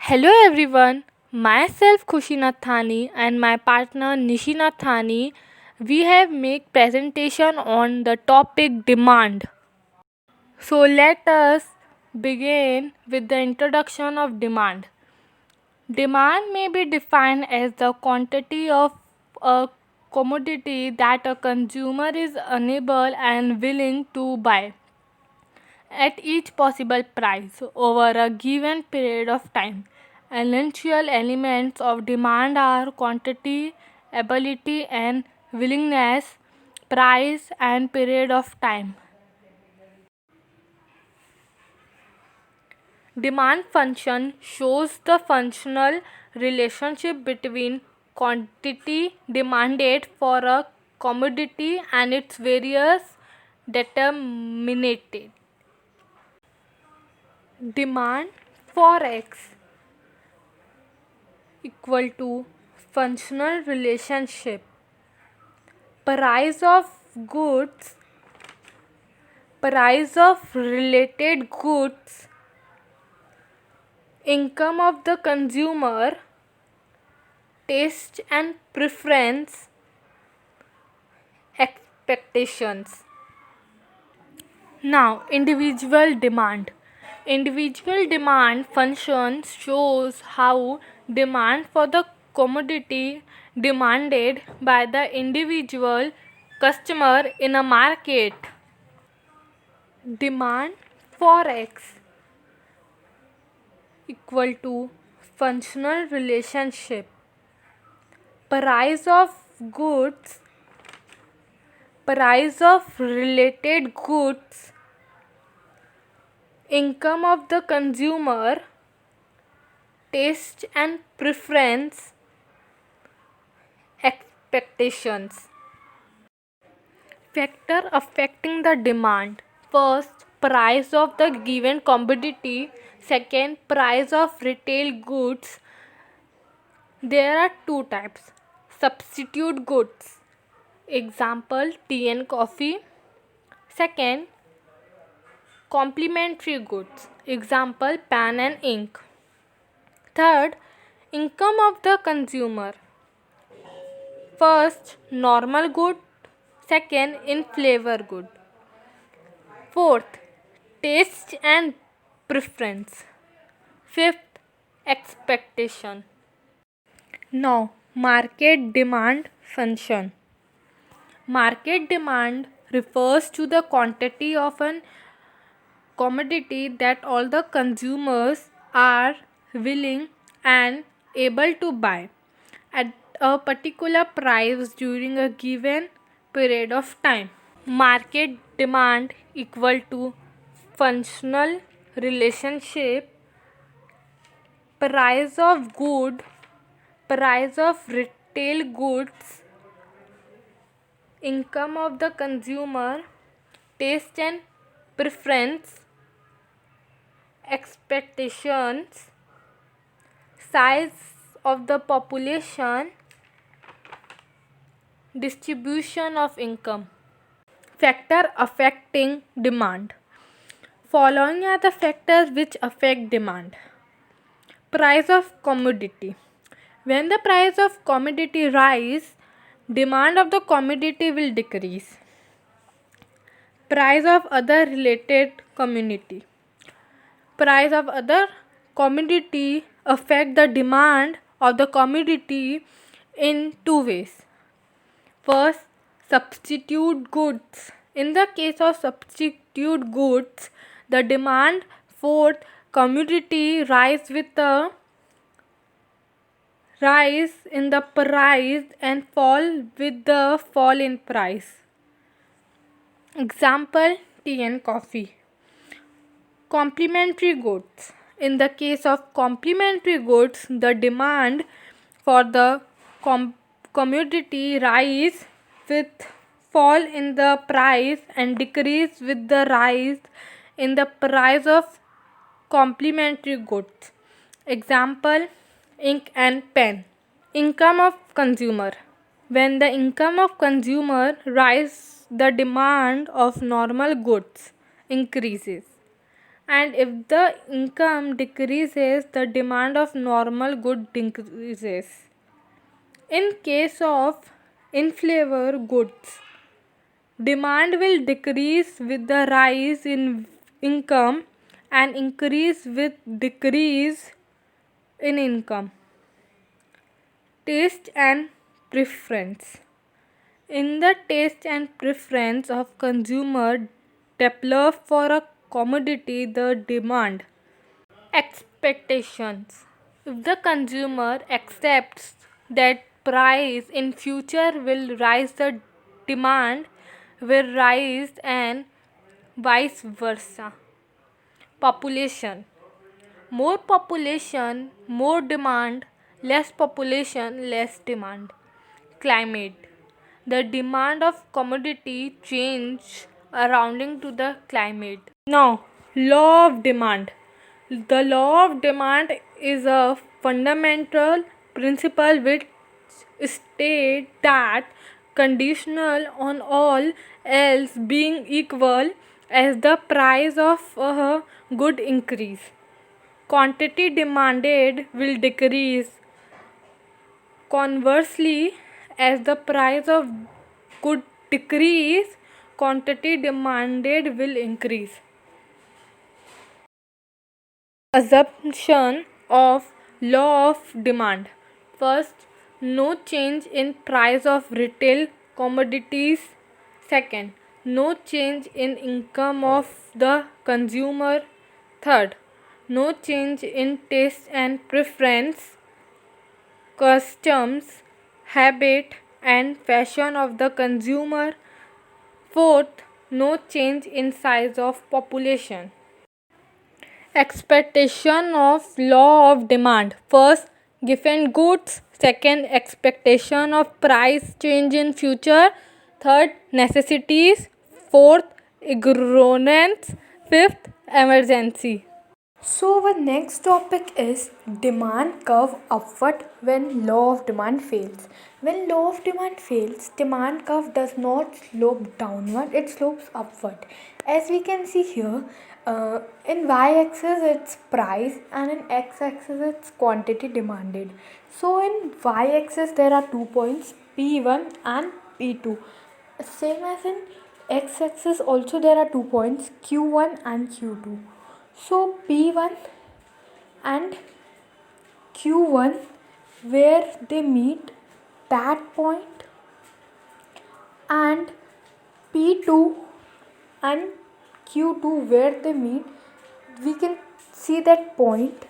Hello everyone, myself Khushi Nathani and my partner Nishi Nathani, we have make presentation on the topic demand. So let us begin with the introduction of demand. Demand may be defined as the quantity of a commodity that a consumer is unable and willing to buy at each possible price over a given period of time. Essential elements of demand are quantity, ability, and willingness, price, and period of time. Demand function shows the functional relationship between quantity demanded for a commodity and its various determinants. Demand for X equal to functional relationship price of goods, price of related goods, income of the consumer, taste and preference, expectations. Now, individual demand function shows how demand for the commodity demanded by the individual customer in a market. Demand for X equal to functional relationship price of goods, price of related goods, income of the consumer, taste and preference, expectations. Factor affecting the demand. First, price of the given commodity. Second, price of retail goods. There are two types. Substitute goods. Example, tea and coffee. Second, complementary goods. Example, pen and ink. Third, income of the consumer. First, normal good. Second, in flavor good. Fourth, taste and preference. Fifth, expectation. Now, market demand function. Market demand refers to the quantity of an commodity that all the consumers are willing and able to buy at a particular price during a given period of time. Market demand equal to functional relationship price of good, price of retail goods, income of the consumer, taste and preference, expectations, size of the population, distribution of income. Factor affecting demand. Following are the factors which affect demand. Price of commodity. When the price of commodity rise, demand of the commodity will decrease. Price of other related commodity. Price of other commodity affect the demand of the commodity in two ways. First, substitute goods. In the case of substitute goods, the demand for commodity rise with the rise in the price and fall with the fall in price. Example, tea and coffee. Complementary goods. In the case of complementary goods, the demand for the commodity rise with fall in the price and decrease with the rise in the price of complementary goods. Example, ink and pen. Income of consumer. When the income of consumer rise, the demand of normal goods increases. And if the income decreases, the demand of normal good decreases. In case of inflator goods, demand will decrease with the rise in income and increase with decrease in income. Taste and preference. In the taste and preference of consumer develop for a commodity, the demand. Expectations. If the consumer accepts that price in future will rise, the demand will rise and vice versa. Population. More population, more demand; less population, less demand. Climate. The demand of commodity change surrounding to the climate. Now, law of demand. The law of demand is a fundamental principle which states that conditional on all else being equal as the price of a good increase, quantity demanded will decrease. Conversely, as the price of good decrease, quantity demanded will increase. Assumption of law of demand. First, no change in price of retail commodities. Second, no change in income of the consumer. Third, no change in taste and preference, customs, habit, and fashion of the consumer. Fourth, no change in size of population. Expectation of law of demand. First, given goods. Second, expectation of price change in future. Third, necessities. Fourth, ignorance. Fifth, emergency. So our next topic is demand curve upward when law of demand fails. When law of demand fails, demand curve does not slope downward, it slopes upward. As we can see here, in y-axis it's price and in x-axis it's quantity demanded. So in y-axis there are 2 points, P1 and P2. Same as in x-axis also there are 2 points, Q1 and Q2. So P1 and Q1 where they meet that point, and P2 and Q2 where they meet, we can see that point.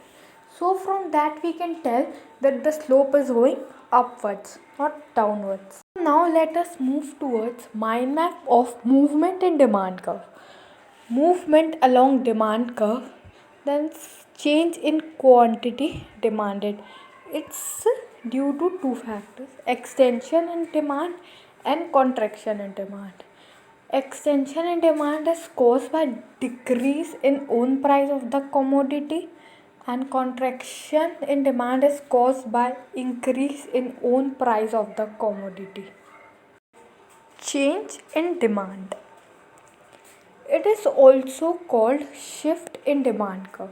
So from that we can tell that the slope is going upwards, not downwards. Now let us move towards mind map of movement in demand curve. Movement along demand curve, then change in quantity demanded. It's due to two factors: extension in demand and contraction in demand. Extension in demand is caused by decrease in own price of the commodity, and contraction in demand is caused by increase in own price of the commodity. Change in demand. It is also called shift in demand curve.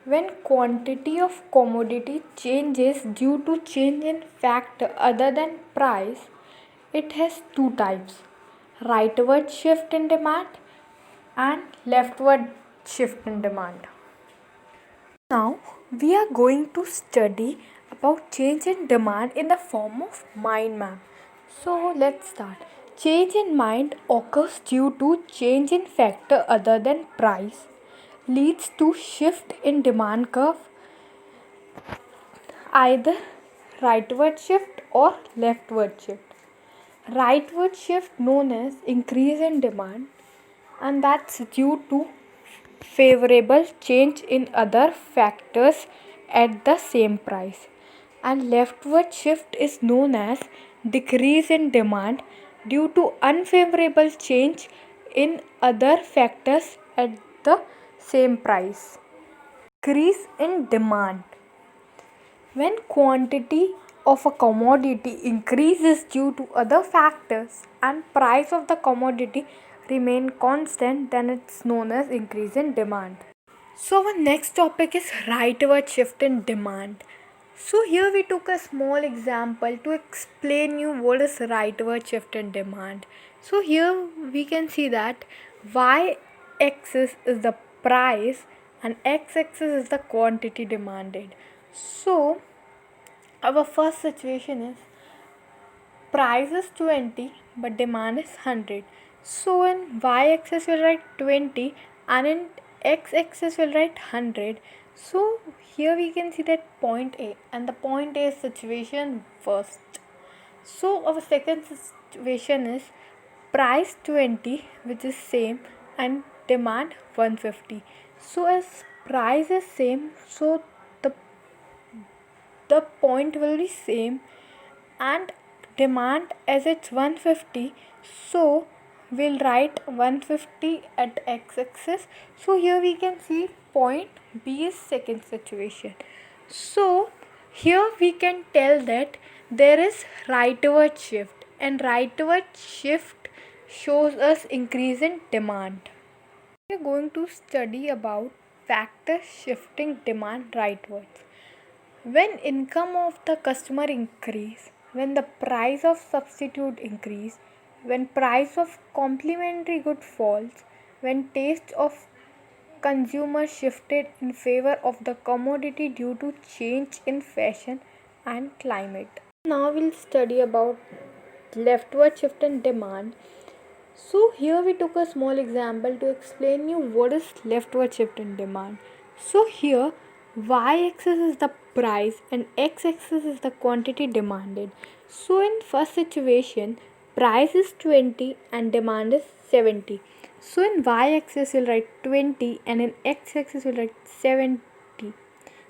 When quantity of commodity changes due to change in factor other than price, it has two types: rightward shift in demand and leftward shift in demand. Now we are going to study about change in demand in the form of mind map. So let's start. Change in mind occurs due to change in factor other than price, leads to shift in demand curve, either rightward shift or leftward shift. Rightward shift known as increase in demand, and that's due to favorable change in other factors at the same price. And leftward shift is known as decrease in demand due to unfavorable change in other factors at the same price. Decrease in demand. When quantity of a commodity increases due to other factors and price of the commodity remain constant, then it's known as increase in demand. So our next topic is rightward shift in demand. So here we took a small example to explain you what is rightward shift in demand. So here we can see that y-axis is the price and x-axis is the quantity demanded. So our first situation is price is 20 but demand is 100. So in y-axis we'll write 20 and in x-axis we'll write 100. So here we can see that point A, and the point A is situation first. So our second situation is price 20 which is same and demand 150. So as price is same, so the point will be same and demand as it's 150, so we'll write 150 at x-axis. So here we can see point B is second situation. So here we can tell that there is rightward shift, and rightward shift shows us increase in demand. We are going to study about factors shifting demand rightwards. When income of the customer increase, when the price of substitute increase, when price of complementary good falls, when taste of consumer shifted in favor of the commodity due to change in fashion and climate. Now we'll study about leftward shift in demand. So here we took a small example to explain you what is leftward shift in demand. So here y-axis is the price and x-axis is the quantity demanded. So in first situation price is 20 and demand is 70. So in y-axis we'll write 20 and in x-axis we'll write 70.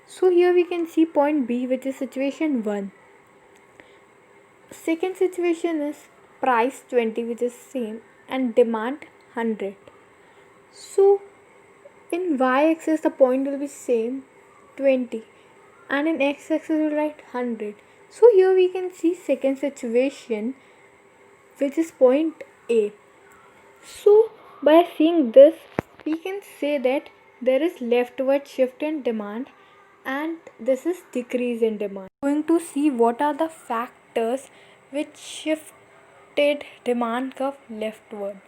So here we can see point B, which is situation 1. Second situation is price 20 which is same and demand 100. So in y-axis the point will be same 20 and in x-axis we'll write 100. So here we can see second situation which is point A. So by seeing this we can say that there is leftward shift in demand and this is decrease in demand. We are going to see what are the factors which shifted demand curve leftward.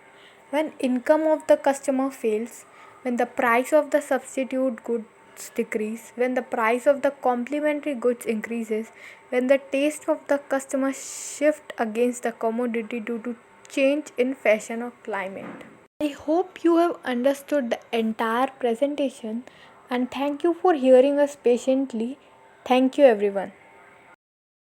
When income of the customer fails, when the price of the substitute goods decrease, when the price of the complementary goods increases, when the taste of the customer shift against the commodity due to change in fashion or climate. I hope you have understood the entire presentation and thank you for hearing us patiently. Thank you everyone.